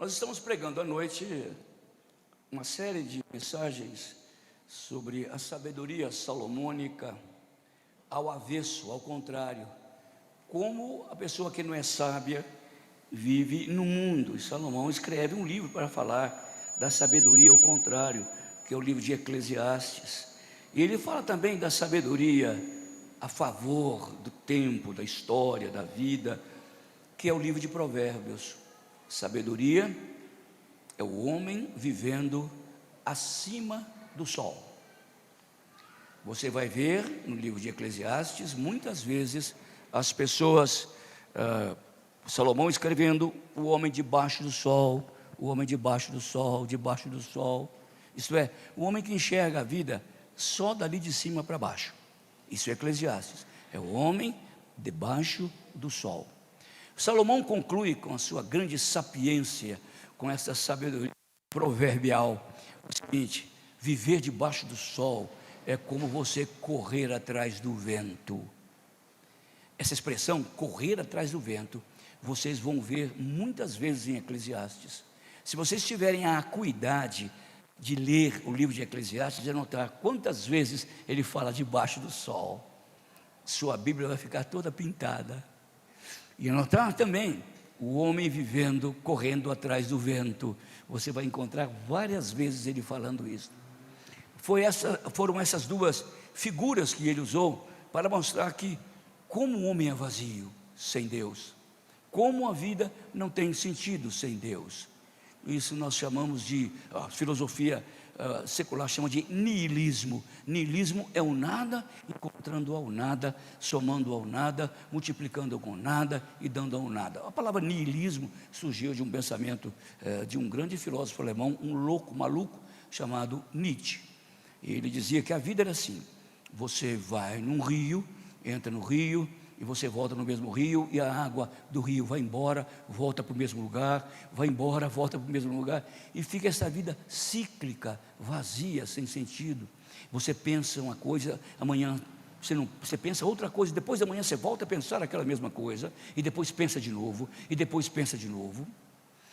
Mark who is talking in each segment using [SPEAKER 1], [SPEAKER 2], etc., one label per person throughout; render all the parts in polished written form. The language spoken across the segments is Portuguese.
[SPEAKER 1] Nós estamos pregando à noite uma série de mensagens sobre a sabedoria salomônica ao avesso, ao contrário. Como a pessoa que não é sábia vive no mundo. E Salomão escreve um livro para falar da sabedoria ao contrário, que é o livro de Eclesiastes. E ele fala também da sabedoria a favor do tempo, da história, da vida, que é o livro de Provérbios. Sabedoria é o homem vivendo acima do sol. Você vai ver no livro de Eclesiastes, muitas vezes as pessoas, Salomão escrevendo o homem debaixo do sol, o homem debaixo do sol, debaixo do sol. Isto é, o homem que enxerga a vida só dali de cima para baixo. Isso é Eclesiastes, é o homem debaixo do sol. Salomão conclui com a sua grande sapiência, com essa sabedoria proverbial, o seguinte: viver debaixo do sol é como você correr atrás do vento. Essa expressão, correr atrás do vento, vocês vão ver muitas vezes em Eclesiastes. Se vocês tiverem a acuidade de ler o livro de Eclesiastes, de notar quantas vezes ele fala debaixo do sol, sua Bíblia vai ficar toda pintada. E notar também o homem vivendo, correndo atrás do vento. Você vai encontrar várias vezes ele falando isso. Foram essas duas figuras que ele usou para mostrar que como o homem é vazio sem Deus, como a vida não tem sentido sem Deus. Isso nós chamamos de, a filosofia secular chama de niilismo. Niilismo é o nada encontrando ao nada, somando ao nada, multiplicando com nada e dando ao nada. A palavra niilismo surgiu de um pensamento de um grande filósofo alemão, um louco, maluco, chamado Nietzsche. Ele dizia que a vida era assim: você vai num rio, entra no rio, e você volta no mesmo rio, e a água do rio vai embora, volta para o mesmo lugar, vai embora, volta para o mesmo lugar, e fica essa vida cíclica, vazia, sem sentido. Você pensa uma coisa, amanhã você pensa outra coisa, depois de amanhã você volta a pensar aquela mesma coisa, e depois pensa de novo, e depois pensa de novo.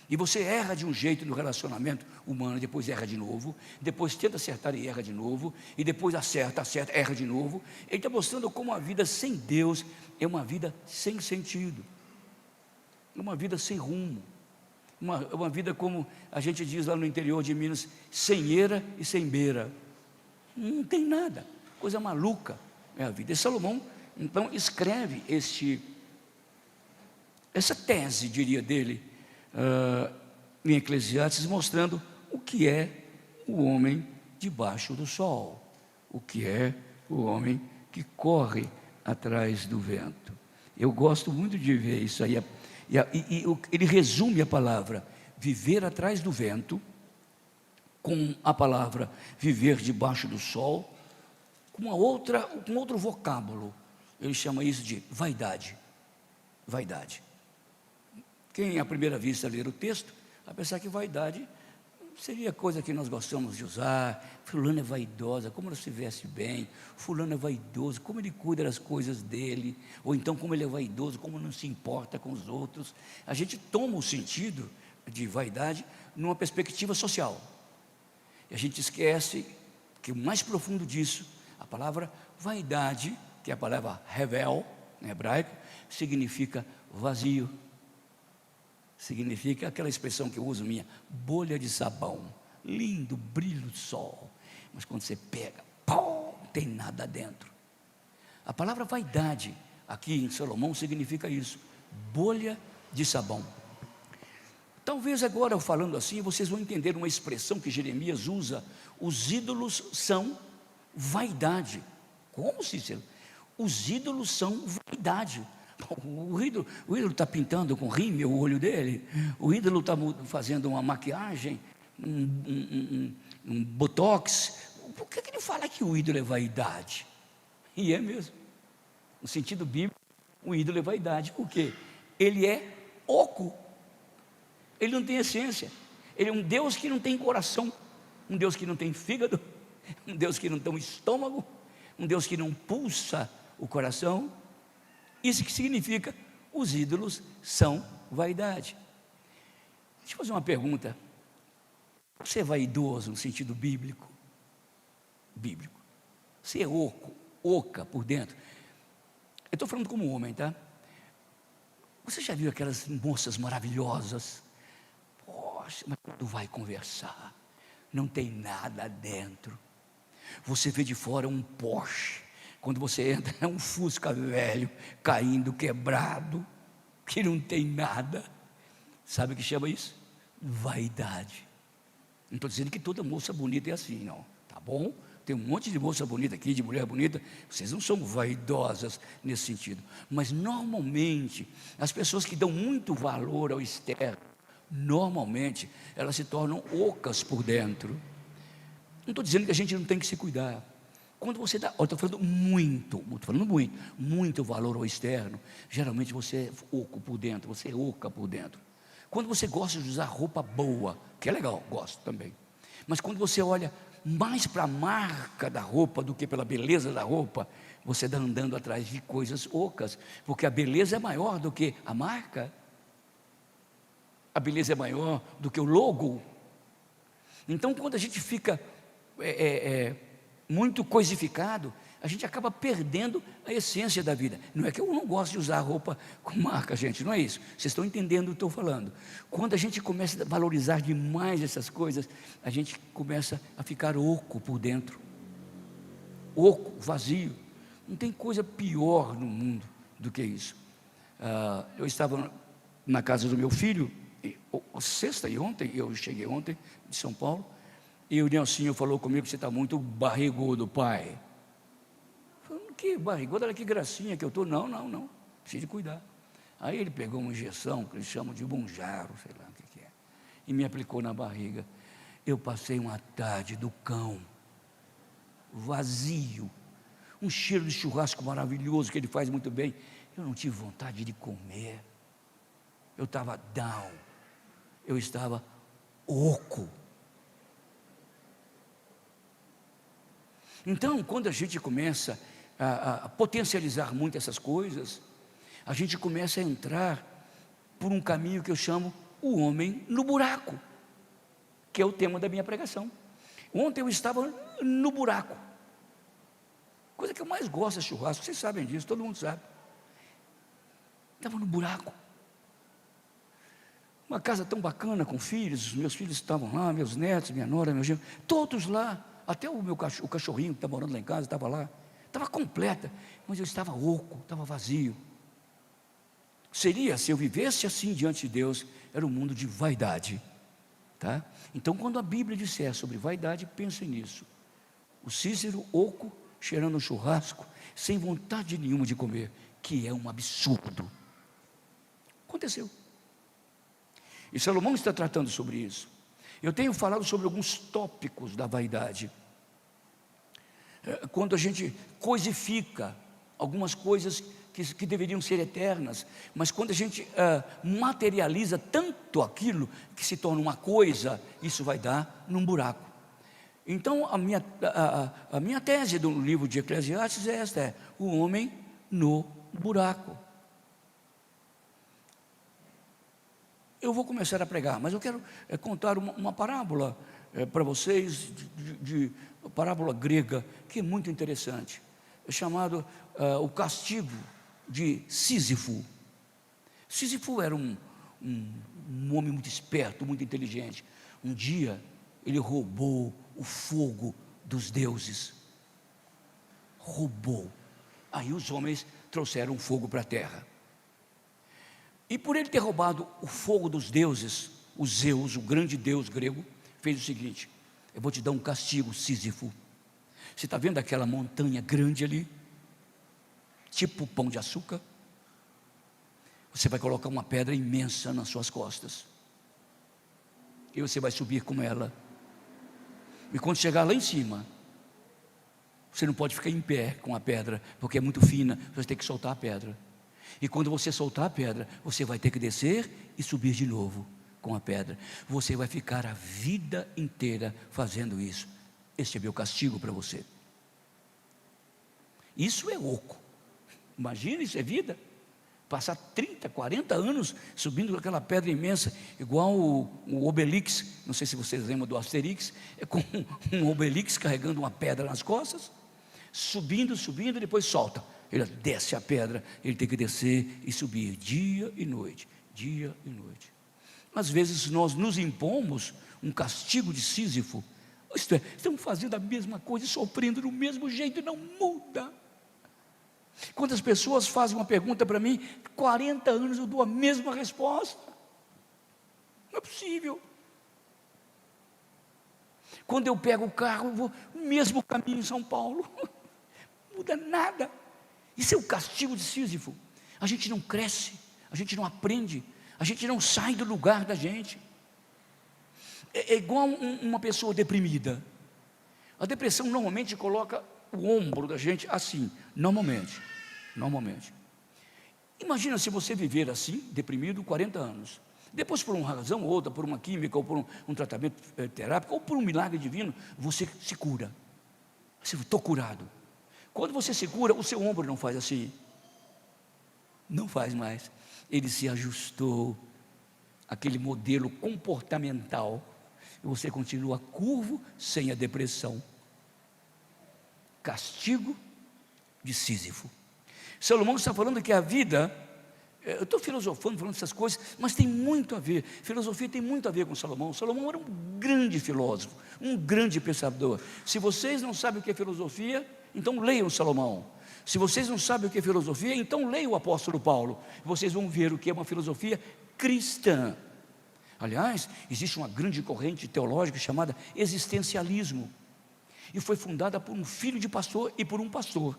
[SPEAKER 1] E você erra de um jeito no relacionamento humano, depois erra de novo, depois tenta acertar e erra de novo, e depois acerta, erra de novo. Ele está mostrando como a vida sem Deus é uma vida sem sentido, uma vida sem rumo, uma vida, como a gente diz lá no interior de Minas, sem eira e sem beira. Não tem nada, coisa maluca é a vida. E Salomão então escreve essa tese, diria dele, em Eclesiastes, mostrando o que é o homem debaixo do sol, o que é o homem que corre atrás do vento. Eu gosto muito de ver isso aí, ele resume a palavra viver atrás do vento com a palavra viver debaixo do sol, com outro vocábulo. Ele chama isso de vaidade. Vaidade. Quem à primeira vista ler o texto, vai pensar que vaidade seria coisa que nós gostamos de usar. Fulano é vaidosa, como ela se veste bem. Fulano é vaidoso, como ele cuida das coisas dele. Ou então como ele é vaidoso, como não se importa com os outros. A gente toma o sentido de vaidade numa perspectiva social. E a gente esquece que o mais profundo disso, a palavra vaidade, que é a palavra revel, em hebraico, significa vazio. Significa aquela expressão que eu uso minha, bolha de sabão, lindo, brilho do sol, mas quando você pega, pô, não tem nada dentro. A palavra vaidade, aqui em Salomão, significa isso, bolha de sabão. Talvez agora, eu falando assim, vocês vão entender uma expressão que Jeremias usa: os ídolos são vaidade. Como, Cícero? Os ídolos são vaidade. O ídolo está pintando com rímel o olho dele, o ídolo está fazendo uma maquiagem, um botox. Por que ele fala que o ídolo é vaidade? E é mesmo, no sentido bíblico, o ídolo é vaidade, porque ele é oco, ele não tem essência, ele é um Deus que não tem coração, um Deus que não tem fígado, um Deus que não tem estômago, um Deus que não pulsa o coração. Isso que significa, os ídolos são vaidade. Deixa eu fazer uma pergunta. Você é vaidoso no sentido bíblico? Bíblico. Você é oca por dentro? Eu estou falando como homem, tá? Você já viu aquelas moças maravilhosas? Poxa, mas quando vai conversar, não tem nada dentro. Você vê de fora um Porsche, quando você entra é um Fusca velho, caindo, quebrado, que não tem nada. Sabe o que chama isso? Vaidade. Não estou dizendo que toda moça bonita é assim, não, tá bom? Tem um monte de moça bonita aqui, de mulher bonita. Vocês não são vaidosas nesse sentido. Mas normalmente, as pessoas que dão muito valor ao externo, normalmente, elas se tornam ocas por dentro. Não estou dizendo que a gente não tem que se cuidar. Quando você dá, eu estou falando muito valor ao externo, geralmente você é oco por dentro, você é oca por dentro. Quando você gosta de usar roupa boa, que é legal, gosto também. Mas quando você olha mais para a marca da roupa do que pela beleza da roupa, você está andando atrás de coisas ocas, porque a beleza é maior do que a marca, a beleza é maior do que o logo. Então, quando a gente fica muito coisificado, a gente acaba perdendo a essência da vida. Não é que eu não gosto de usar roupa com marca, gente, não é isso. Vocês estão entendendo o que eu estou falando. Quando a gente começa a valorizar demais essas coisas, a gente começa a ficar oco por dentro. Oco, vazio. Não tem coisa pior no mundo do que isso. Eu estava na casa do meu filho, sexta e ontem, eu cheguei ontem de São Paulo, e o Nelsinho falou comigo: você está muito barrigudo, pai. Que barrigudo, olha que gracinha que eu estou. Não, preciso cuidar. Aí ele pegou uma injeção, que eles chamam de bunjaro, sei lá o que é, e me aplicou na barriga. Eu passei uma tarde do cão, vazio, um cheiro de churrasco maravilhoso, que ele faz muito bem. Eu não tive vontade de comer, eu estava down, eu estava oco. Então, quando a gente começa a potencializar muito essas coisas, a gente começa a entrar por um caminho que eu chamo o homem no buraco, que é o tema da minha pregação. Ontem eu estava no buraco, coisa que eu mais gosto é churrasco, vocês sabem disso, todo mundo sabe. Estava no buraco, uma casa tão bacana com filhos, meus filhos estavam lá, meus netos, minha nora, meu genro, todos lá, até o cachorrinho que está morando lá em casa estava lá. Estava completa, mas eu estava oco, estava vazio. Seria, se eu vivesse assim diante de Deus, era um mundo de vaidade, tá? Então, quando a Bíblia disser sobre vaidade, pense nisso. O Cícero oco, cheirando um churrasco, sem vontade nenhuma de comer, que é um absurdo. Aconteceu. E Salomão está tratando sobre isso. Eu tenho falado sobre alguns tópicos da vaidade. Quando a gente coisifica algumas coisas que deveriam ser eternas, mas quando a gente materializa tanto aquilo que se torna uma coisa, isso vai dar num buraco. Então a minha tese do livro de Eclesiastes é esta: o homem no buraco. Eu vou começar a pregar, mas eu quero contar uma parábola para vocês, de parábola grega, que é muito interessante. É chamado o castigo de Sísifo. Sísifo era um homem muito esperto, muito inteligente. Um dia ele roubou o fogo dos deuses. Roubou. Aí os homens trouxeram fogo para a terra. E por ele ter roubado o fogo dos deuses, o Zeus, o grande deus grego, fez o seguinte: eu vou te dar um castigo, Sísifo. Você está vendo aquela montanha grande ali, tipo pão de açúcar? Você vai colocar uma pedra imensa nas suas costas, e você vai subir com ela. E quando chegar lá em cima, você não pode ficar em pé com a pedra, porque é muito fina, você tem que soltar a pedra. E quando você soltar a pedra, você vai ter que descer e subir de novo com a pedra. Você vai ficar a vida inteira fazendo isso. Este é meu castigo para você. Isso é oco. Imagina, isso é vida. passar 30, 40 anos subindo com aquela pedra imensa, igual o Obelix, não sei se vocês lembram do Asterix, é com um Obelix carregando uma pedra nas costas, subindo, depois solta, ele desce a pedra, ele tem que descer e subir, dia e noite. Às vezes nós nos impomos um castigo de Sísifo, isto é, estamos fazendo a mesma coisa, sofrendo do mesmo jeito e não muda. Quando as pessoas fazem uma pergunta para mim, 40 anos eu dou a mesma resposta, não é possível. Quando eu pego o carro, eu vou o mesmo caminho em São Paulo, não muda nada. Isso é o castigo de Sísifo. A gente não cresce, a gente não aprende, a gente não sai do lugar da gente. É igual uma pessoa deprimida. A depressão normalmente coloca o ombro da gente assim, normalmente. Imagina se você viver assim, deprimido, 40 anos. Depois, por uma razão ou outra, por uma química, ou por um tratamento terápico, ou por um milagre divino, você se cura. Você estou curado. Quando você se cura, o seu ombro não faz assim. Não faz mais. Ele se ajustou àquele modelo comportamental. E você continua curvo, sem a depressão. Castigo de Sísifo. Salomão está falando que a vida, eu estou filosofando, falando essas coisas, mas tem muito a ver, filosofia tem muito a ver com Salomão. Salomão era um grande filósofo, um grande pensador. Se vocês não sabem o que é filosofia, então leiam Salomão. Se vocês não sabem o que é filosofia, então leiam o apóstolo Paulo. Vocês vão ver o que é uma filosofia cristã. Aliás, existe uma grande corrente teológica chamada existencialismo, e foi fundada por um filho de pastor e por um pastor,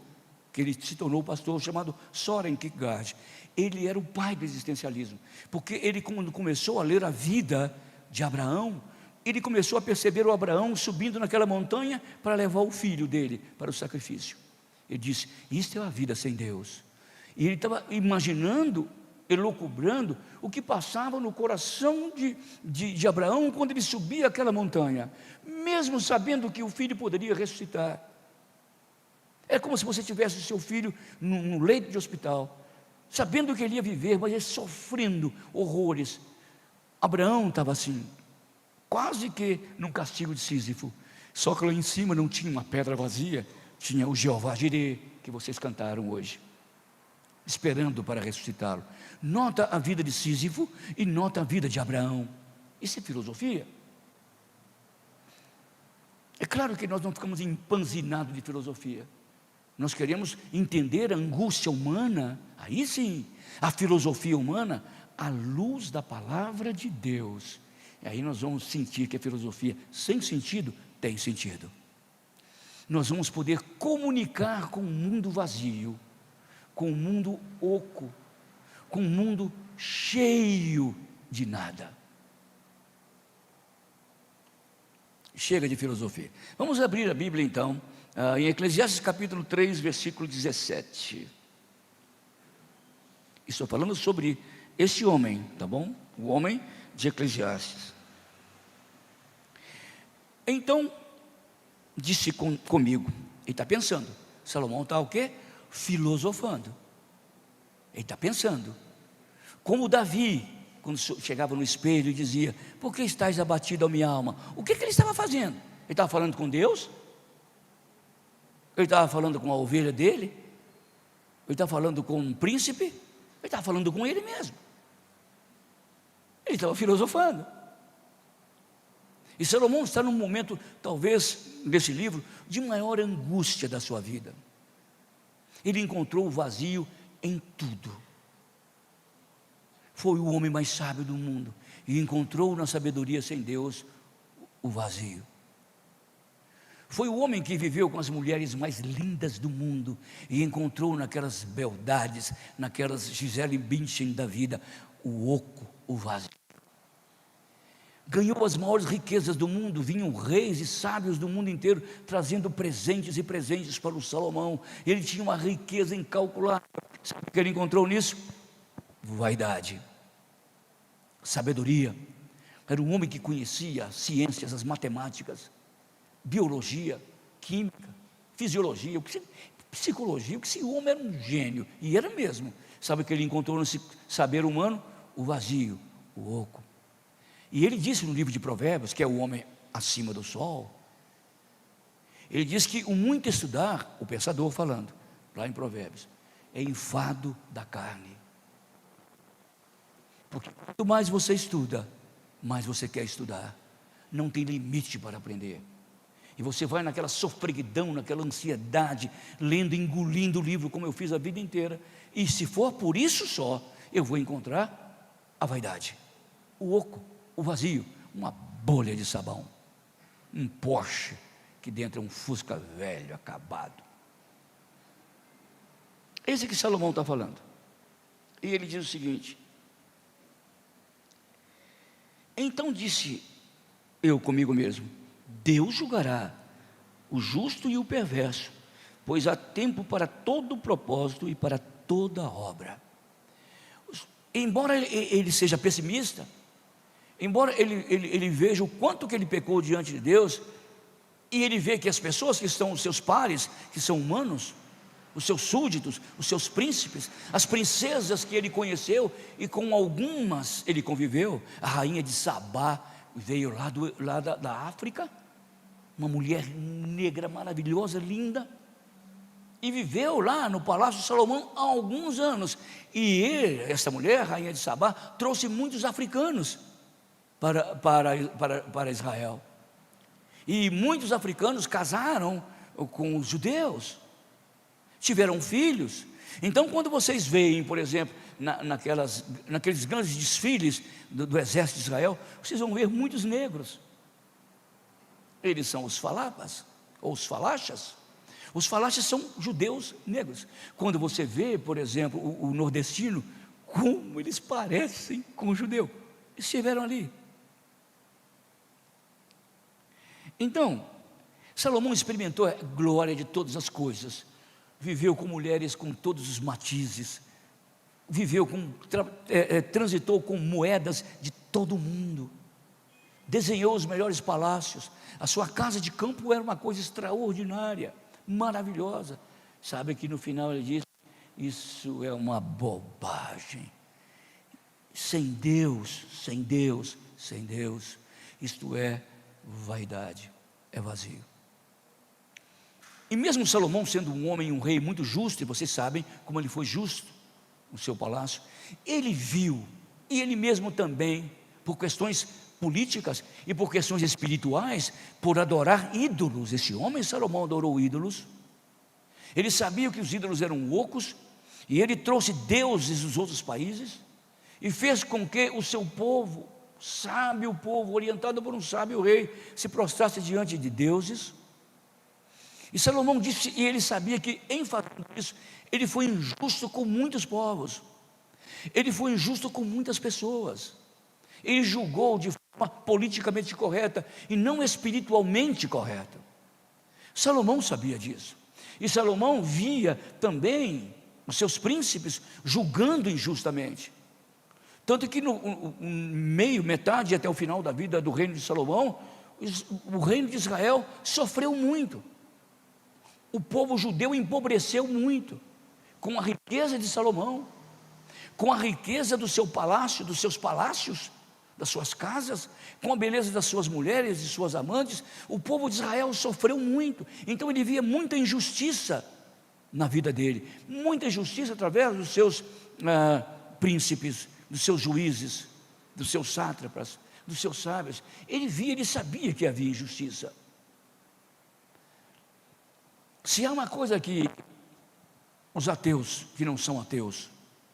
[SPEAKER 1] que ele se tornou pastor, chamado Søren Kierkegaard. Ele era o pai do existencialismo, porque ele, quando começou a ler a vida de Abraão, ele começou a perceber o Abraão subindo naquela montanha para levar o filho dele para o sacrifício. Ele disse, isto é a vida sem Deus. E ele estava imaginando, elucubrando o que passava no coração de Abraão quando ele subia aquela montanha, mesmo sabendo que o filho poderia ressuscitar. É como se você tivesse o seu filho no leito de hospital, sabendo que ele ia viver, mas ele sofrendo horrores. Abraão estava assim, quase que num castigo de Sísifo, só que lá em cima não tinha uma pedra vazia, tinha o Jeová Jireh, que vocês cantaram hoje, esperando para ressuscitá-lo. Nota a vida de Sísifo e nota a vida de Abraão. Isso é filosofia. É claro que nós não ficamos empanzinados de filosofia. Nós queremos entender a angústia humana, aí sim, a filosofia humana, à luz da palavra de Deus. E aí nós vamos sentir que a filosofia sem sentido tem sentido. Nós vamos poder comunicar com um mundo vazio, com um mundo oco, com um mundo cheio de nada. Chega de filosofia. Vamos abrir a Bíblia então, em Eclesiastes capítulo 3, versículo 17. Estou falando sobre esse homem, tá bom? O homem de Eclesiastes. Então, disse comigo, ele está pensando, Salomão está o quê? Filosofando. Ele está pensando, como Davi, quando chegava no espelho e dizia, por que estás abatido a minha alma? O que ele estava fazendo? Ele estava falando com Deus? Ele estava falando com a ovelha dele? Ele estava falando com um príncipe? Ele estava falando com ele mesmo. Ele estava filosofando. E Salomão está num momento, talvez, nesse livro, de maior angústia da sua vida. Ele encontrou o vazio em tudo. Foi o homem mais sábio do mundo e encontrou na sabedoria sem Deus o vazio. Foi o homem que viveu com as mulheres mais lindas do mundo e encontrou naquelas beldades, naquelas Gisele Bündchen da vida, o oco, o vazio. Ganhou as maiores riquezas do mundo, vinham reis e sábios do mundo inteiro trazendo presentes e presentes para o Salomão. Ele tinha uma riqueza incalculável. Sabe o que ele encontrou nisso? Vaidade, sabedoria. Era um homem que conhecia as ciências, as matemáticas, biologia, química, fisiologia, psicologia. Esse homem era um gênio, e era mesmo. Sabe o que ele encontrou nesse saber humano? O vazio, o oco. E ele disse no livro de Provérbios, que é o homem acima do sol, ele diz que o muito estudar, o pensador falando, lá em Provérbios, é enfado da carne. Porque quanto mais você estuda, mais você quer estudar. Não tem limite para aprender. E você vai naquela sofreguidão, naquela ansiedade, lendo, engolindo o livro, como eu fiz a vida inteira. E se for por isso só, eu vou encontrar a vaidade, o oco, o vazio, uma bolha de sabão, um Porsche, que dentro é um Fusca velho, acabado. Esse que Salomão está falando. E ele diz o seguinte: então disse eu comigo mesmo, Deus julgará o justo e o perverso, pois há tempo para todo propósito e para toda obra. Embora ele seja pessimista, embora ele veja o quanto que ele pecou diante de Deus, e ele vê que as pessoas que estão os seus pares, que são humanos, os seus súditos, os seus príncipes, as princesas que ele conheceu, e com algumas ele conviveu. A rainha de Sabá veio lá da África, uma mulher negra maravilhosa, linda, e viveu lá no Palácio de Salomão há alguns anos. E essa mulher, rainha de Sabá, trouxe muitos africanos para Israel. E muitos africanos casaram com os judeus, tiveram filhos. Então, quando vocês veem, por exemplo, naqueles grandes desfiles do exército de Israel, vocês vão ver muitos negros. Eles são os falapas, ou os falachas. Os falachas são judeus negros. Quando você vê, por exemplo, o nordestino, como eles parecem com o judeu, eles estiveram ali. Então, Salomão experimentou a glória de todas as coisas, viveu com mulheres com todos os matizes, transitou com moedas de todo o mundo, desenhou os melhores palácios. A sua casa de campo era uma coisa extraordinária, maravilhosa. Sabe que no final ele diz: isso é uma bobagem, sem Deus, isto é vaidade, é vazio. E mesmo Salomão sendo um homem e um rei muito justo, e vocês sabem como ele foi justo no seu palácio, ele viu, e ele mesmo também, por questões políticas e por questões espirituais, por adorar ídolos. Esse homem Salomão adorou ídolos. Ele sabia que os ídolos eram ocos, e ele trouxe deuses dos outros países, e fez com que o seu povo, sábio povo, orientado por um sábio rei, se prostrasse diante de deuses. E Salomão disse, e ele sabia que em fazendo isso, ele foi injusto com muitos povos, ele foi injusto com muitas pessoas, ele julgou de forma politicamente correta e não espiritualmente correta. Salomão sabia disso, e Salomão via também os seus príncipes julgando injustamente. Tanto que no metade até o final da vida do reino de Salomão, o reino de Israel sofreu muito. O povo judeu empobreceu muito com a riqueza de Salomão, com a riqueza do seu palácio, dos seus palácios, das suas casas, com a beleza das suas mulheres e suas amantes. O povo de Israel sofreu muito. Então ele via muita injustiça na vida dele, muita injustiça através dos seus príncipes, dos seus juízes, dos seus sátrapas, dos seus sábios. Ele sabia que havia injustiça. Se há uma coisa que os ateus, que não são ateus,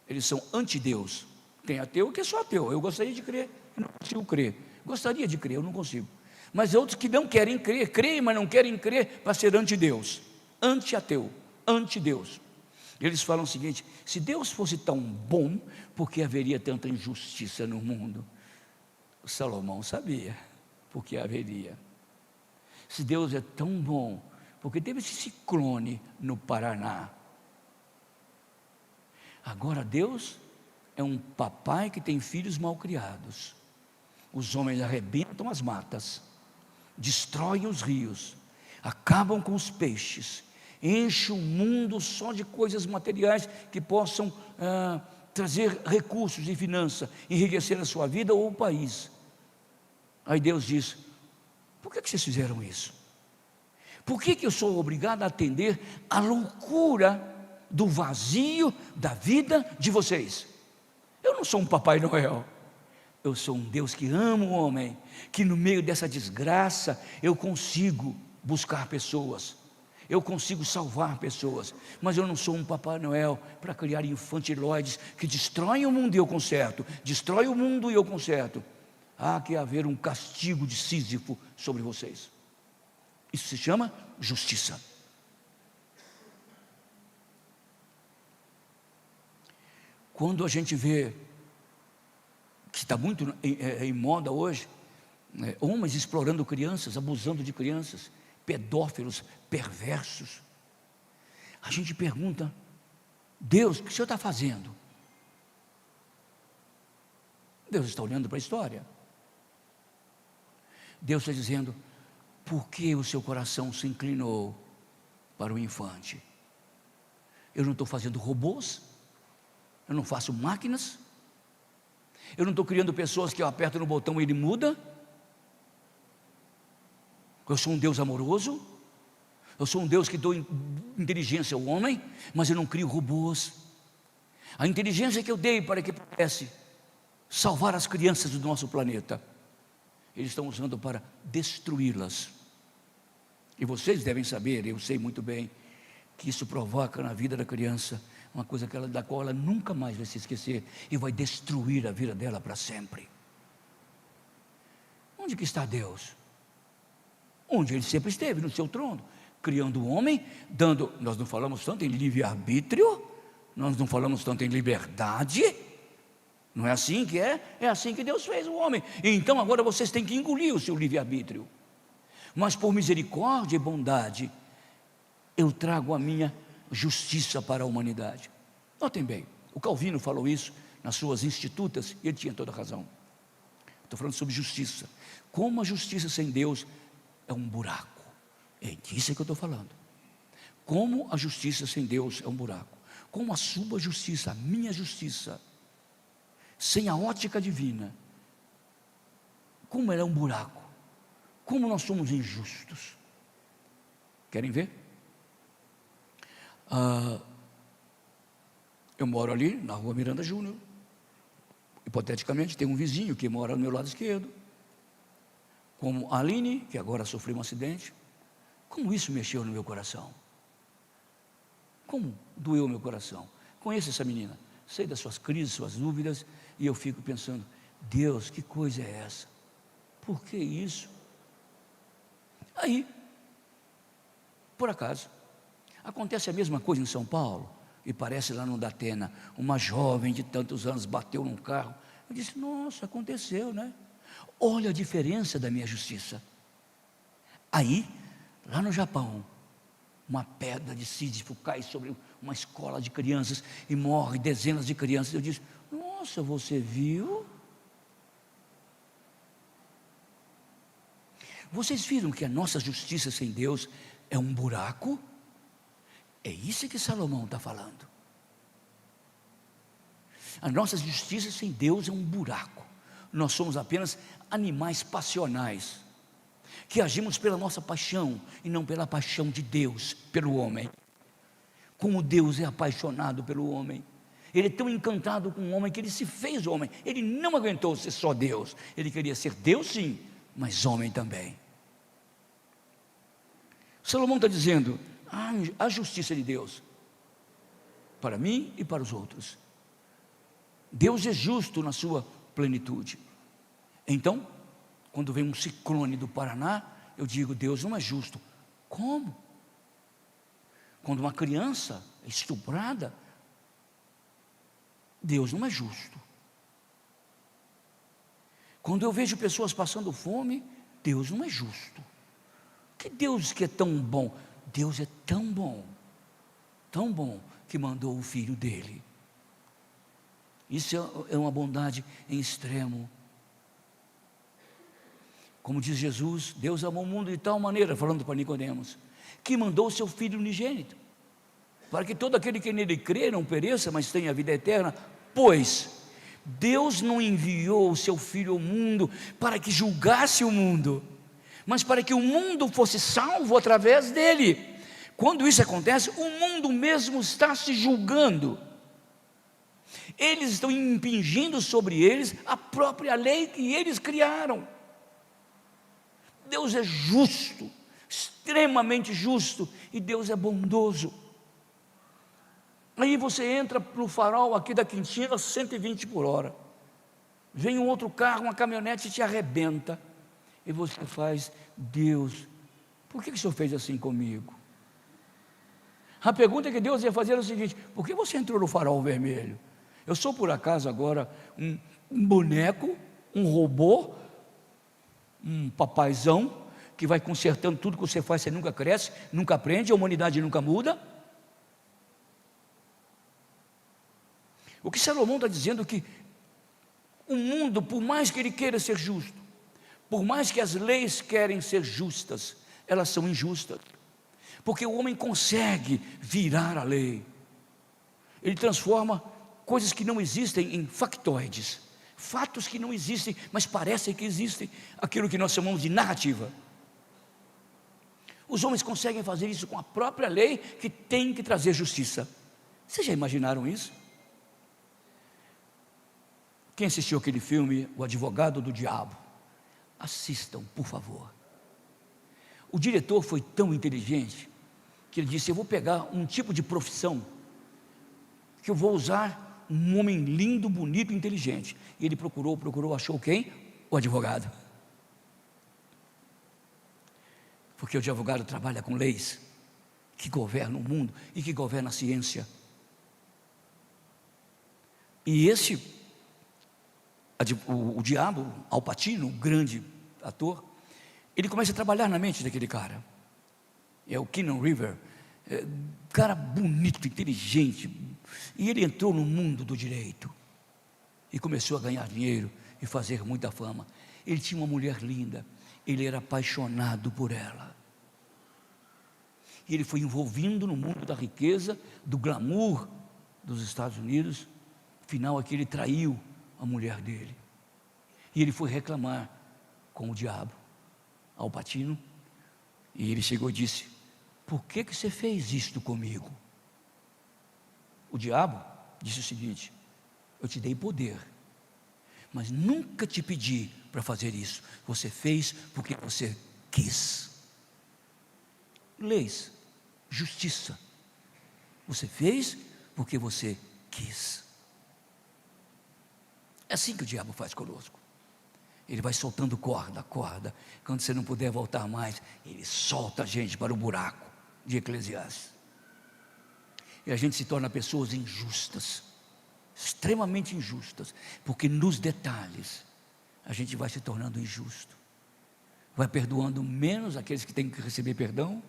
[SPEAKER 1] eles são anti-Deus. Tem ateu que é só ateu. Eu gostaria de crer, eu não consigo crer. Gostaria de crer, eu não consigo. Mas outros que não querem crer, creem, mas não querem crer, para ser anti-Deus, anti-ateu, anti-Deus. Eles falam o seguinte: se Deus fosse tão bom, por que haveria tanta injustiça no mundo? O Salomão sabia porque haveria. Se Deus é tão bom, porque teve esse ciclone no Paraná. Agora Deus é um papai que tem filhos mal criados. Os homens arrebentam as matas, destroem os rios, acabam com os peixes, enche o mundo só de coisas materiais que possam trazer recursos e finança, enriquecer a sua vida ou o país. Aí Deus diz: por que vocês fizeram isso? Por que eu sou obrigado a atender à loucura do vazio da vida de vocês? Eu não sou um Papai Noel. Eu sou um Deus que ama o homem, que no meio dessa desgraça eu consigo buscar pessoas, eu consigo salvar pessoas, mas eu não sou um Papai Noel para criar infantiloides que destroem o mundo e eu conserto, destrói o mundo e eu conserto. Há que haver um castigo de Sísifo sobre vocês. Isso se chama justiça. Quando a gente vê que está muito em moda hoje, homens explorando crianças, abusando de crianças, pedófilos, perversos, a gente pergunta: Deus, o que o Senhor está fazendo? Deus está olhando para a história. Deus está dizendo: por que o seu coração se inclinou para o infante? Eu não estou fazendo robôs, eu não faço máquinas, eu não estou criando pessoas que eu aperto no botão e ele muda. Eu sou um Deus amoroso, eu sou um Deus que dou inteligência ao homem, mas eu não crio robôs. A inteligência que eu dei para que pudesse salvar as crianças do nosso planeta, eles estão usando para destruí-las. E vocês devem saber, eu sei muito bem, que isso provoca na vida da criança uma coisa da qual ela nunca mais vai se esquecer e vai destruir a vida dela para sempre. Onde que está Deus? Onde Ele sempre esteve, no seu trono, criando o homem, dando, nós não falamos tanto em livre-arbítrio, nós não falamos tanto em liberdade. Não é assim que é? É assim que Deus fez o homem. Então agora vocês têm que engolir o seu livre-arbítrio. Mas por misericórdia e bondade, eu trago a minha justiça para a humanidade. Notem bem, o Calvino falou isso nas suas Institutas, e ele tinha toda a razão. Estou falando sobre justiça. Como a justiça sem Deus é um buraco. É disso que eu estou falando. Como a justiça sem Deus é um buraco. Como a sua justiça, a minha justiça, sem a ótica divina, como ela é um buraco, como nós somos injustos. Querem ver? Eu moro ali na rua Miranda Júnior. Hipoteticamente tem um vizinho que mora do meu lado esquerdo, como a Aline, que agora sofreu um acidente. Como isso mexeu no meu coração? Como doeu meu coração? Conheço essa menina, sei das suas crises, suas dúvidas, e eu fico pensando: Deus, que coisa é essa? Por que isso? Aí, por acaso, acontece a mesma coisa em São Paulo, e parece lá no Datena, uma jovem de tantos anos bateu num carro. Eu disse: nossa, aconteceu, né? Olha a diferença da minha justiça. Aí, lá no Japão, uma pedra de Sísifo cai sobre uma escola de crianças e morre dezenas de crianças. Eu disse: nossa, você viu? Vocês viram que a nossa justiça sem Deus é um buraco? É isso que Salomão está falando. A nossa justiça sem Deus é um buraco. Nós somos apenas animais passionais, que agimos pela nossa paixão e não pela paixão de Deus pelo homem. Como Deus é apaixonado pelo homem, Ele é tão encantado com o homem que Ele se fez homem. Ele não aguentou ser só Deus, Ele queria ser Deus sim, mas homem também. Salomão está dizendo: a justiça de Deus para mim e para os outros. Deus é justo na sua plenitude. Então, quando vem um ciclone do Paraná, eu digo: Deus não é justo. Como? Quando uma criança é estuprada, Deus não é justo. Quando eu vejo pessoas passando fome, Deus não é justo. Que Deus que é tão bom? Deus é tão bom, que mandou o Filho dele. Isso é uma bondade em extremo. Como diz Jesus, Deus amou o mundo de tal maneira, falando para Nicodemos, que mandou o seu Filho unigênito, para que todo aquele que nele crê não pereça, mas tenha a vida eterna. Pois Deus não enviou o seu Filho ao mundo para que julgasse o mundo, mas para que o mundo fosse salvo através dele. Quando isso acontece, o mundo mesmo está se julgando. Eles estão impingindo sobre eles a própria lei que eles criaram. Deus é justo, extremamente justo, e Deus é bondoso. Aí você entra no farol aqui da Quintina, 120 por hora. Vem um outro carro, uma caminhonete e te arrebenta. E você faz: Deus, por que o Senhor fez assim comigo? A pergunta que Deus ia fazer é o seguinte: por que você entrou no farol vermelho? Eu sou por acaso agora um boneco, um robô, um papaizão, que vai consertando tudo que você faz, você nunca cresce, nunca aprende, a humanidade nunca muda? O que Salomão está dizendo é que o mundo, por mais que ele queira ser justo, por mais que as leis querem ser justas, elas são injustas, porque o homem consegue virar a lei. Ele transforma coisas que não existem em factoides, fatos que não existem, mas parecem que existem, aquilo que nós chamamos de narrativa. Os homens conseguem fazer isso com a própria lei, que tem que trazer justiça. Vocês já imaginaram isso? Quem assistiu aquele filme, O Advogado do Diabo? Assistam, por favor. O diretor foi tão inteligente que ele disse: eu vou pegar um tipo de profissão que eu vou usar um homem lindo, bonito, inteligente. E ele procurou, achou quem? O advogado. Porque o advogado trabalha com leis que governam o mundo e que governam a ciência. E o diabo, Al Pacino, o grande ator, ele começa a trabalhar na mente daquele cara. É o Keanu Reeves, cara bonito, inteligente, e ele entrou no mundo do direito e começou a ganhar dinheiro e fazer muita fama. Ele tinha uma mulher linda, ele era apaixonado por ela, e ele foi envolvido no mundo da riqueza, do glamour dos Estados Unidos. Afinal, aqui ele traiu a mulher dele, e ele foi reclamar com o diabo, Al Pacino, e ele chegou e disse: por que você fez isto comigo? O diabo disse o seguinte: eu te dei poder, mas nunca te pedi para fazer isso, você fez porque você quis. Leis, justiça, você fez porque você quis. É assim que o diabo faz conosco. Ele vai soltando corda, quando você não puder voltar mais, ele solta a gente para o buraco de Eclesiastes, e a gente se torna pessoas injustas, extremamente injustas, porque nos detalhes a gente vai se tornando injusto, vai perdoando menos aqueles que têm que receber perdão,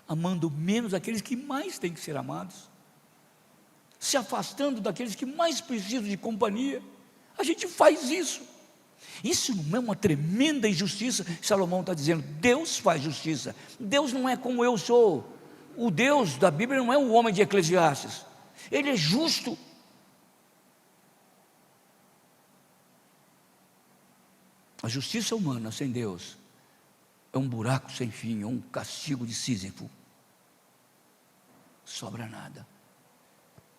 [SPEAKER 1] amando menos aqueles que mais têm que ser amados, se afastando daqueles que mais precisam de companhia. A gente faz isso. Isso não é uma tremenda injustiça? Salomão está dizendo: Deus faz justiça. Deus não é como eu sou. O Deus da Bíblia não é o homem de Eclesiastes. Ele é justo. A justiça humana sem Deus é um buraco sem fim, é um castigo de Sísifo. Sobra nada.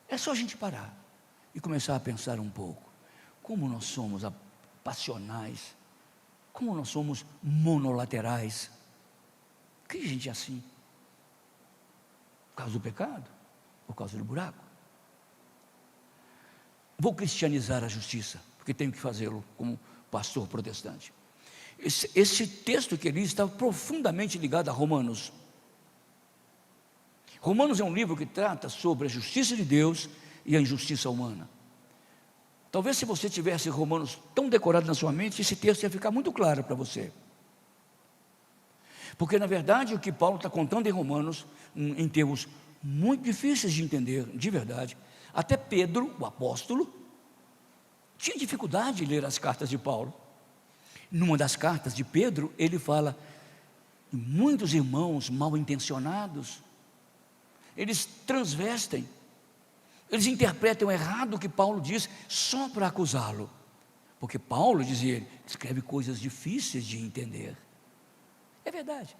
[SPEAKER 1] É só a gente parar e começar a pensar um pouco. Como nós somos passionais, como nós somos monolaterais. Por que a gente é assim? Por causa do pecado? Por causa do buraco? Vou cristianizar a justiça, porque tenho que fazê-lo como pastor protestante. Esse texto que ele está profundamente ligado a Romanos. Romanos é um livro que trata sobre a justiça de Deus e a injustiça humana. Talvez se você tivesse Romanos tão decorado na sua mente, esse texto ia ficar muito claro para você. Porque na verdade o que Paulo está contando em Romanos, em termos muito difíceis de entender, de verdade, até Pedro, o apóstolo, tinha dificuldade de ler as cartas de Paulo. Numa das cartas de Pedro, ele fala: E muitos irmãos mal intencionados, eles transvestem, eles interpretam errado o que Paulo diz, só para acusá-lo. Porque Paulo, dizia ele, escreve coisas difíceis de entender. É verdade.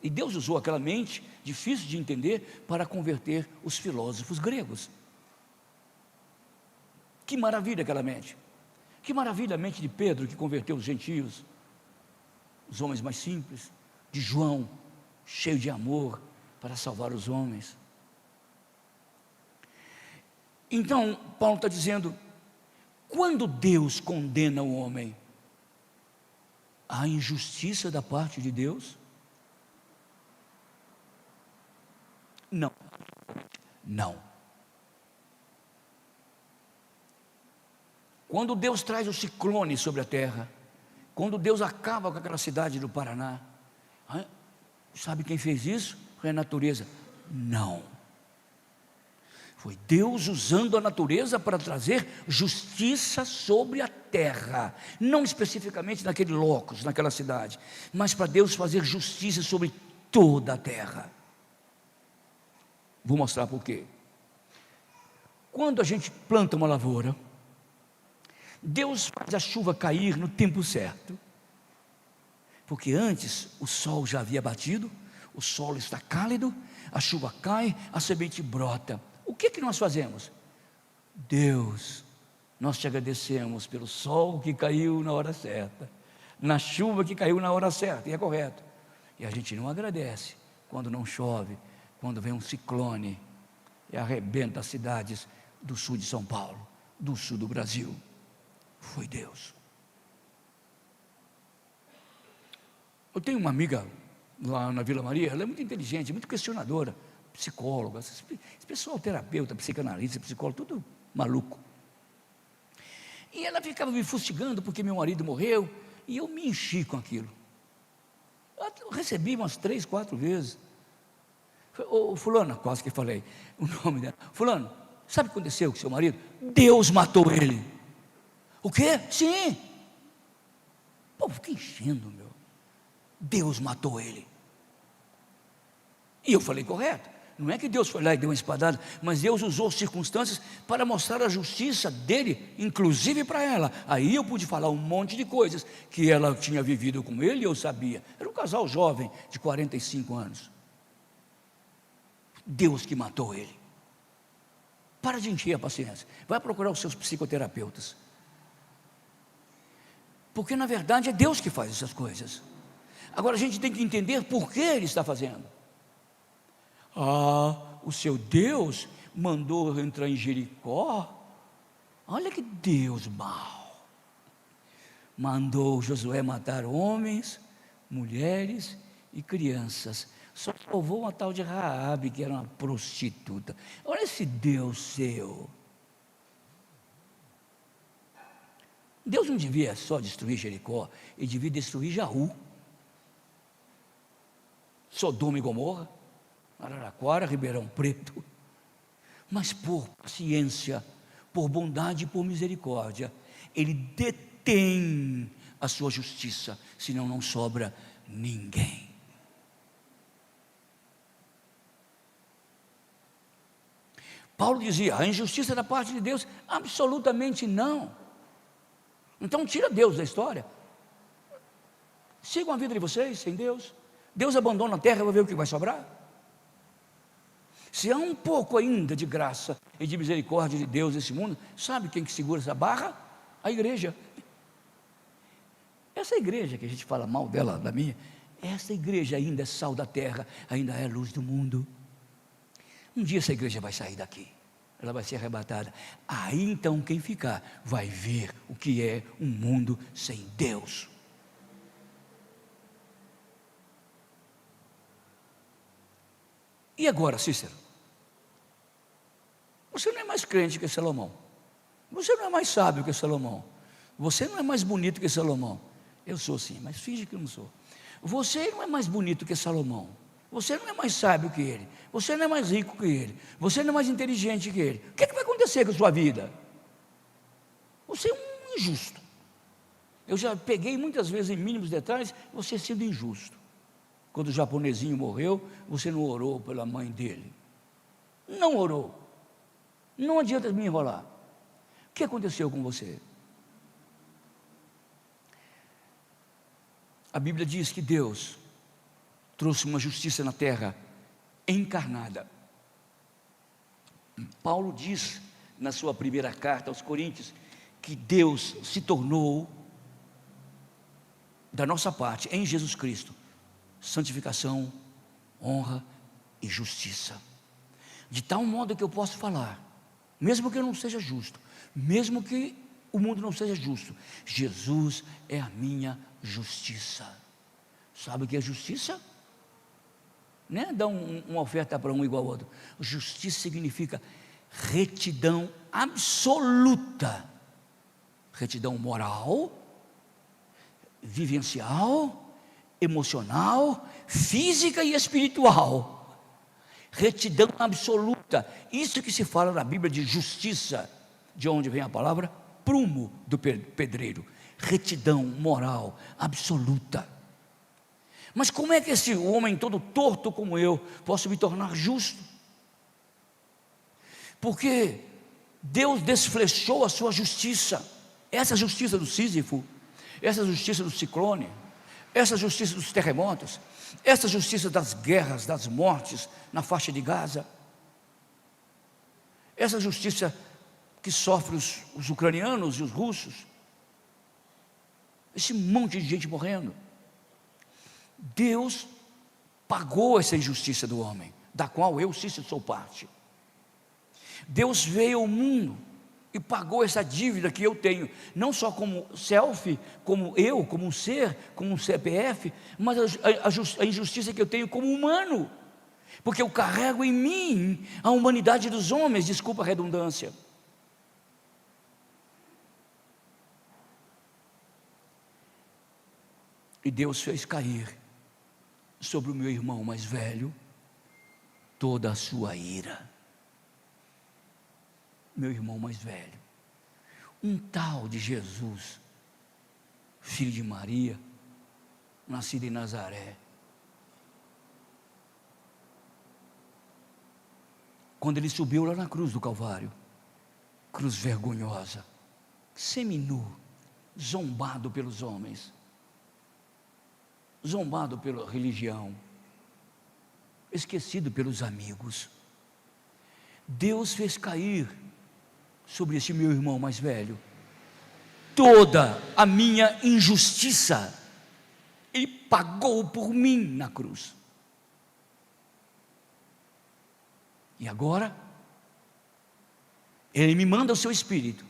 [SPEAKER 1] E Deus usou aquela mente difícil de entender para converter os filósofos gregos. Que maravilha aquela mente. Que maravilha a mente de Pedro, que converteu os gentios, os homens mais simples, de João, cheio de amor para salvar os homens. Então, Paulo está dizendo, quando Deus condena o homem, há injustiça da parte de Deus? Não. Não. Quando Deus traz o ciclone sobre a terra, quando Deus acaba com aquela cidade do Paraná, sabe quem fez isso? Foi a natureza? Não. Foi Deus usando a natureza para trazer justiça sobre a terra, não especificamente naquele locus, naquela cidade, mas para Deus fazer justiça sobre toda a terra. Vou mostrar por quê. Quando a gente planta uma lavoura, Deus faz a chuva cair no tempo certo, porque antes o sol já havia batido, o solo está cálido, a chuva cai, a semente brota. O que nós fazemos? Deus, nós te agradecemos pelo sol que caiu na hora certa, na chuva que caiu na hora certa, e é correto. E a gente não agradece quando não chove, quando vem um ciclone e arrebenta as cidades do sul de São Paulo, do sul do Brasil. Foi Deus. Eu tenho uma amiga lá na Vila Maria, ela é muito inteligente, muito questionadora, psicóloga, esse pessoal, terapeuta, psicanalista, psicólogo, tudo maluco. E ela ficava me fustigando porque meu marido morreu, e eu me enchi com aquilo. Eu recebi umas 3, 4 vezes. Ô fulano, quase que falei o nome dela. Fulano, sabe o que aconteceu com seu marido? Deus matou ele. O quê? Sim. Pô, fiquei enchendo, meu. Deus matou ele. E eu falei correto. Não é que Deus foi lá e deu uma espadada, mas Deus usou circunstâncias para mostrar a justiça dele, inclusive para ela. Aí eu pude falar um monte de coisas que ela tinha vivido com ele e eu sabia. Era um casal jovem de 45 anos. Deus que matou ele. Para de encher a paciência. Vai procurar os seus psicoterapeutas. Porque na verdade é Deus que faz essas coisas. Agora a gente tem que entender por que Ele está fazendo. O seu Deus mandou entrar em Jericó. Olha que Deus mau. Mandou Josué matar homens, mulheres e crianças. Só salvou uma tal de Raabe, que era uma prostituta. Olha esse Deus seu. Deus não devia só destruir Jericó, Ele devia destruir Jaú, Sodoma e Gomorra, Araraquara, Ribeirão Preto. Mas por paciência, por bondade e por misericórdia, Ele detém a sua justiça, senão não sobra ninguém. Paulo dizia, a injustiça da parte de Deus? Absolutamente não. Então tira Deus da história. Sigam a vida de vocês sem Deus. Deus abandona a terra, vai ver o que vai sobrar. Se há um pouco ainda de graça e de misericórdia de Deus nesse mundo, sabe quem que segura essa barra? A igreja. Essa igreja que a gente fala mal dela, da minha, essa igreja ainda é sal da terra, ainda é luz do mundo. Um dia essa igreja vai sair daqui, ela vai ser arrebatada. Aí então quem ficar vai ver o que é um mundo sem Deus. E agora, Cícero? Você não é mais crente que Salomão. Você não é mais sábio que Salomão. Você não é mais bonito que Salomão. Eu sou sim, mas finge que eu não sou. Você não é mais bonito que Salomão. Você não é mais sábio que ele. Você não é mais rico que ele. Você não é mais inteligente que ele. O que vai acontecer com a sua vida? Você é um injusto. Eu já peguei muitas vezes em mínimos detalhes você sendo injusto. Quando o japonesinho morreu, você não orou pela mãe dele. Não orou. Não adianta me enrolar. O que aconteceu com você? A Bíblia diz que Deus trouxe uma justiça na terra encarnada. Paulo diz na sua primeira carta aos Coríntios que Deus se tornou, da nossa parte, em Jesus Cristo, santificação, honra e justiça. De tal modo que eu posso falar, mesmo que eu não seja justo, mesmo que o mundo não seja justo, Jesus é a minha justiça. Sabe o que é justiça? Não é dar uma oferta para um igual ao outro. Justiça significa retidão absoluta, retidão moral, vivencial, emocional, física e espiritual. Retidão absoluta. Isso que se fala na Bíblia de justiça, de onde vem a palavra prumo do pedreiro. Retidão moral absoluta. Mas como é que esse homem todo torto como eu posso me tornar justo? Porque Deus desflechou a sua justiça. Essa justiça do Sísifo, essa justiça do ciclone, essa justiça dos terremotos, essa justiça das guerras, das mortes na faixa de Gaza, essa justiça que sofre os ucranianos e os russos, esse monte de gente morrendo. Deus pagou essa injustiça do homem, da qual eu, Cícero, sou parte. Deus veio ao mundo e pagou essa dívida que eu tenho, não só como self, como eu, como um ser, como um CPF, mas a injustiça que eu tenho como humano, porque eu carrego em mim a humanidade dos homens, desculpa a redundância. E Deus fez cair sobre o meu irmão mais velho toda a sua ira. Meu irmão mais velho, um tal de Jesus, filho de Maria, nascido em Nazaré. Quando ele subiu lá na cruz do Calvário, cruz vergonhosa, seminu, zombado pelos homens, zombado pela religião, esquecido pelos amigos, Deus fez cair sobre esse meu irmão mais velho toda a minha injustiça. Ele pagou por mim na cruz. E agora Ele me manda o seu Espírito,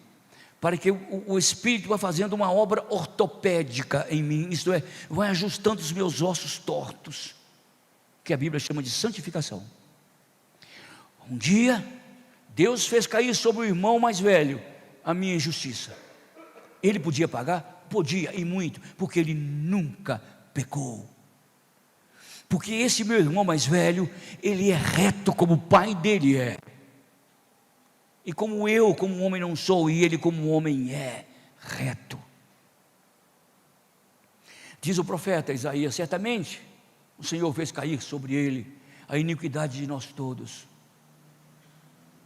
[SPEAKER 1] para que o Espírito vá fazendo uma obra ortopédica em mim, isto é, vai ajustando os meus ossos tortos, que a Bíblia chama de santificação. Um dia Deus fez cair sobre o irmão mais velho a minha injustiça. Ele podia pagar? Podia, e muito, porque ele nunca pecou. Porque esse meu irmão mais velho, ele é reto como o pai dele é. E como eu, como um homem não sou, e ele como um homem é reto. Diz o profeta Isaías, certamente o Senhor fez cair sobre ele a iniquidade de nós todos.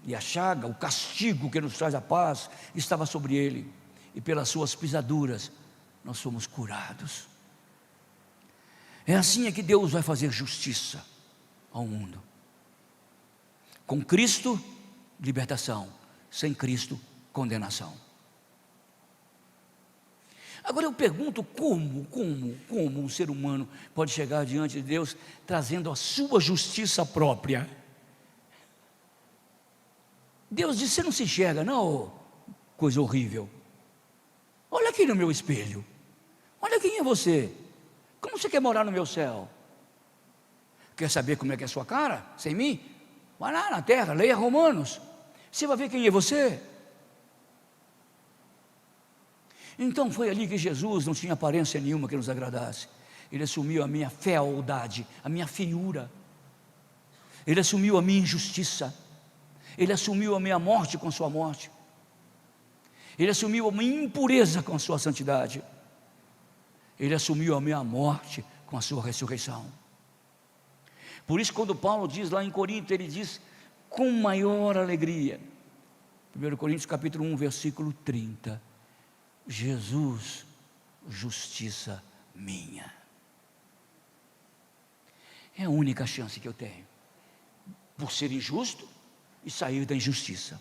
[SPEAKER 1] E a chaga, o castigo que nos traz a paz, estava sobre ele, e pelas suas pisaduras nós fomos curados. É assim que Deus vai fazer justiça ao mundo. Com Cristo, libertação; sem Cristo, condenação. Agora eu pergunto, como um ser humano pode chegar diante de Deus trazendo a sua justiça própria? Deus disse: você não se enxerga não, coisa horrível? Olha aqui no meu espelho, olha quem é você, como você quer morar no meu céu? Quer saber como é que é a sua cara, sem mim? Vai lá na terra, leia Romanos, você vai ver quem é você. Então foi ali que Jesus não tinha aparência nenhuma que nos agradasse. Ele assumiu a minha fealdade, a minha feiura, Ele assumiu a minha injustiça, Ele assumiu a minha morte com a sua morte, Ele assumiu a minha impureza com a sua santidade, Ele assumiu a minha morte com a sua ressurreição. Por isso, quando Paulo diz lá em Corinto, ele diz com maior alegria, 1 Coríntios capítulo 1, versículo 30, Jesus, justiça minha. É a única chance que eu tenho, por ser injusto e sair da injustiça,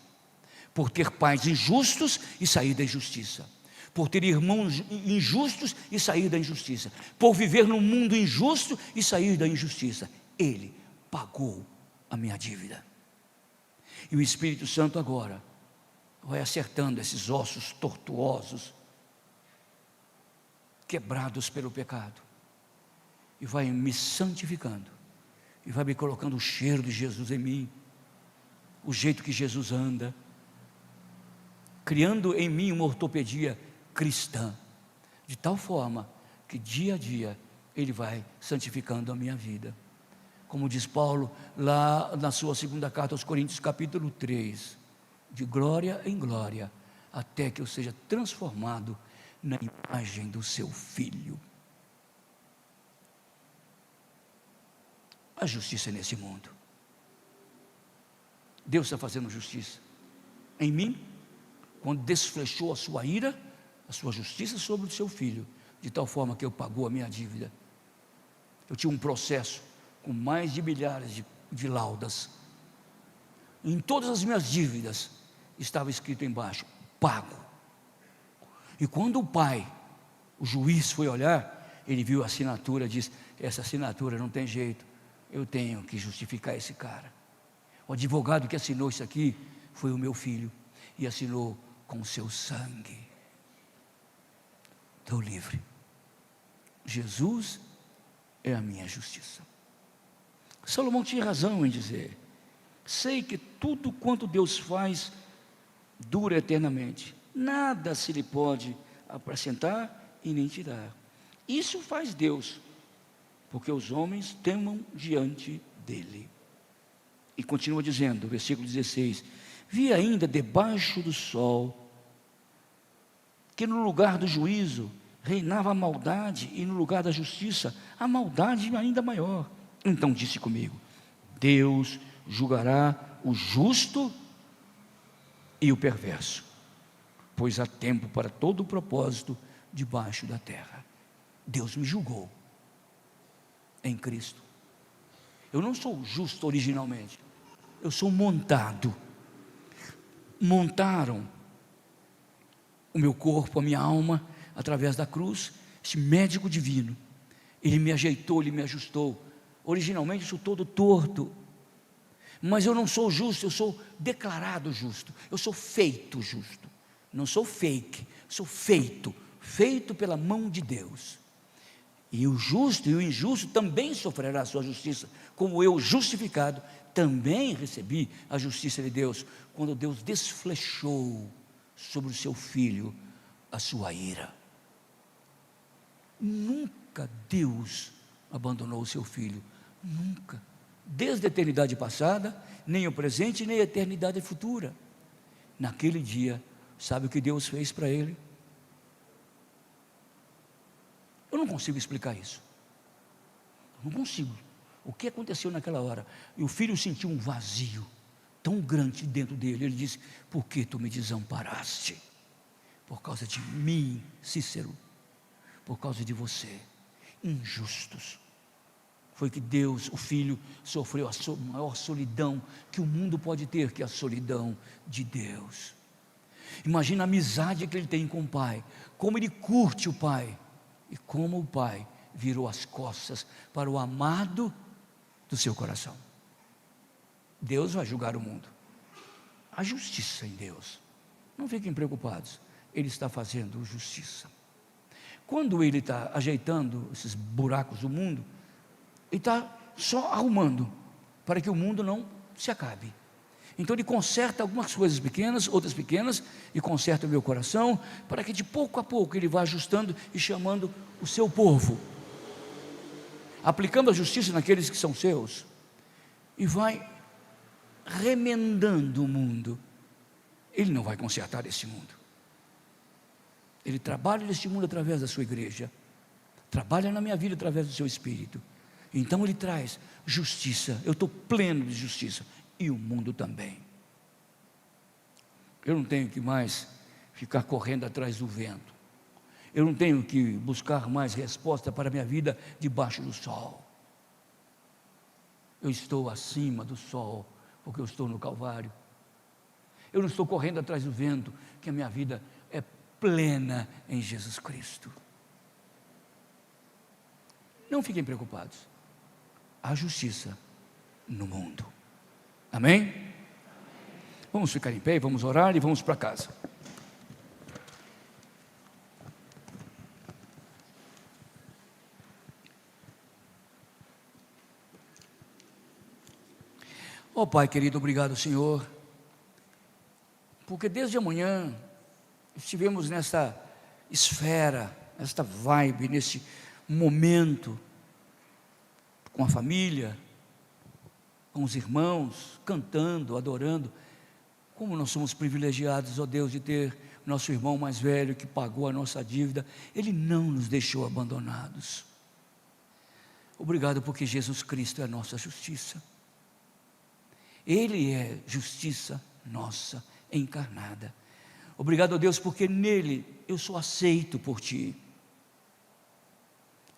[SPEAKER 1] por ter pais injustos e sair da injustiça, por ter irmãos injustos e sair da injustiça, por viver num mundo injusto e sair da injustiça. Ele pagou a minha dívida, e o Espírito Santo agora vai acertando esses ossos tortuosos, quebrados pelo pecado, e vai me santificando, e vai me colocando o cheiro de Jesus em mim, o jeito que Jesus anda, criando em mim uma ortopedia cristã, de tal forma que dia a dia Ele vai santificando a minha vida. Como diz Paulo lá na sua segunda carta aos Coríntios capítulo 3, de glória em glória, até que eu seja transformado na imagem do seu Filho. A justiça é nesse mundo. Deus está fazendo justiça em mim, quando desflechou a sua ira, a sua justiça sobre o seu Filho, de tal forma que eu pagou a minha dívida. Eu tinha um processo com mais de milhares de laudas, em todas as minhas dívidas estava escrito embaixo, pago. E quando o pai, o juiz foi olhar, ele viu a assinatura, disse, essa assinatura não tem jeito, eu tenho que justificar esse cara. O advogado que assinou isso aqui foi o meu filho, e assinou com o seu sangue. Estou livre. Jesus é a minha justiça. Salomão tinha razão em dizer, sei que tudo quanto Deus faz dura eternamente, nada se lhe pode acrescentar e nem tirar. Isso faz Deus, porque os homens temam diante dele. E continua dizendo, versículo 16, vi ainda debaixo do sol, que no lugar do juízo reinava a maldade, e no lugar da justiça, a maldade ainda maior. Então disse comigo, Deus julgará o justo e o perverso, pois há tempo para todo o propósito debaixo da terra. Deus me julgou em Cristo. Eu não sou justo originalmente, eu sou montado. Montaram o meu corpo, a minha alma, através da cruz, esse médico divino, ele me ajeitou, ele me ajustou. Originalmente eu sou todo torto, mas eu não sou justo, eu sou declarado justo, eu sou feito justo, não sou fake, sou feito pela mão de Deus. E o justo e o injusto também sofrerá a sua justiça, como eu, justificado, também recebi a justiça de Deus, quando Deus desflechou sobre o seu Filho a sua ira. Nunca Deus abandonou o seu Filho, nunca, desde a eternidade passada, nem o presente, nem a eternidade futura. Naquele dia, sabe o que Deus fez para ele? Eu não consigo explicar isso, não consigo. O que aconteceu naquela hora? E o filho sentiu um vazio tão grande dentro dele. Ele disse, por que tu me desamparaste? Por causa de mim, Cícero, por causa de você, injustos. Foi que Deus, o Filho, sofreu a maior solidão que o mundo pode ter, que é a solidão de Deus. Imagina a amizade que ele tem com o Pai, como ele curte o Pai, e como o Pai virou as costas para o amado do seu coração. Deus vai julgar o mundo. Há justiça em Deus. Não fiquem preocupados, Ele está fazendo justiça. Quando Ele está ajeitando esses buracos do mundo, Ele está só arrumando, para que o mundo não se acabe. Então Ele conserta algumas coisas pequenas, outras pequenas, e conserta o meu coração, para que de pouco a pouco Ele vá ajustando e chamando o seu povo, aplicando a justiça naqueles que são seus, e vai remendando o mundo. Ele não vai consertar esse mundo, Ele trabalha neste mundo através da sua igreja, trabalha na minha vida através do seu Espírito, Então Ele traz justiça. Eu estou pleno de justiça, e o mundo também. Eu não tenho que mais ficar correndo atrás do vento. Eu não tenho que buscar mais resposta para a minha vida debaixo do sol. Eu estou acima do sol, porque eu estou no Calvário. Eu não estou correndo atrás do vento, que a minha vida é plena em Jesus Cristo. Não fiquem preocupados. Há justiça no mundo. Amém? Vamos ficar em pé, vamos orar e vamos para casa. Oh Pai querido, obrigado Senhor, porque desde amanhã estivemos nesta esfera, nesta vibe, nesse momento, com a família, com os irmãos, cantando, adorando. Como nós somos privilegiados, ó Deus, de ter nosso irmão mais velho que pagou a nossa dívida. Ele não nos deixou abandonados. Obrigado porque Jesus Cristo é a nossa justiça. Ele é justiça nossa encarnada. Obrigado a Deus porque nele eu sou aceito por Ti.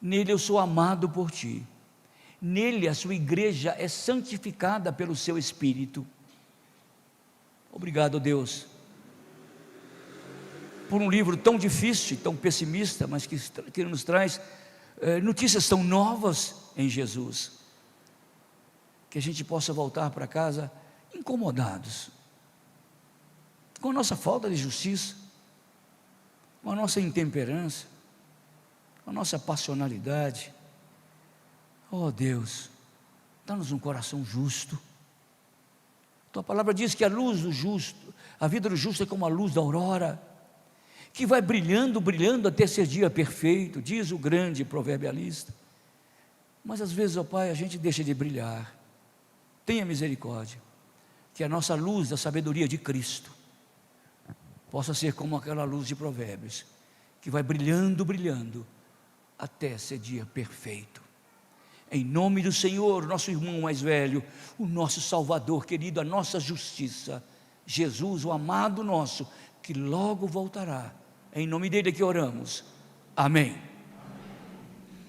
[SPEAKER 1] Nele eu sou amado por Ti. Nele a sua igreja é santificada pelo Seu Espírito. Obrigado, Deus, por um livro tão difícil, tão pessimista, mas que nos traz notícias tão novas em Jesus. Que a gente possa voltar para casa incomodados, com a nossa falta de justiça, com a nossa intemperança, com a nossa passionalidade. Oh Deus, dá-nos um coração justo. Tua palavra diz que a luz do justo, a vida do justo é como a luz da aurora, que vai brilhando, brilhando até ser dia perfeito, diz o grande proverbialista. Mas às vezes, ó Pai, a gente deixa de brilhar. Tenha misericórdia, que a nossa luz da sabedoria de Cristo possa ser como aquela luz de Provérbios, que vai brilhando, brilhando, até ser dia perfeito. Em nome do Senhor, nosso irmão mais velho, o nosso Salvador querido, a nossa justiça, Jesus, o amado nosso, que logo voltará. Em nome dele que oramos. Amém.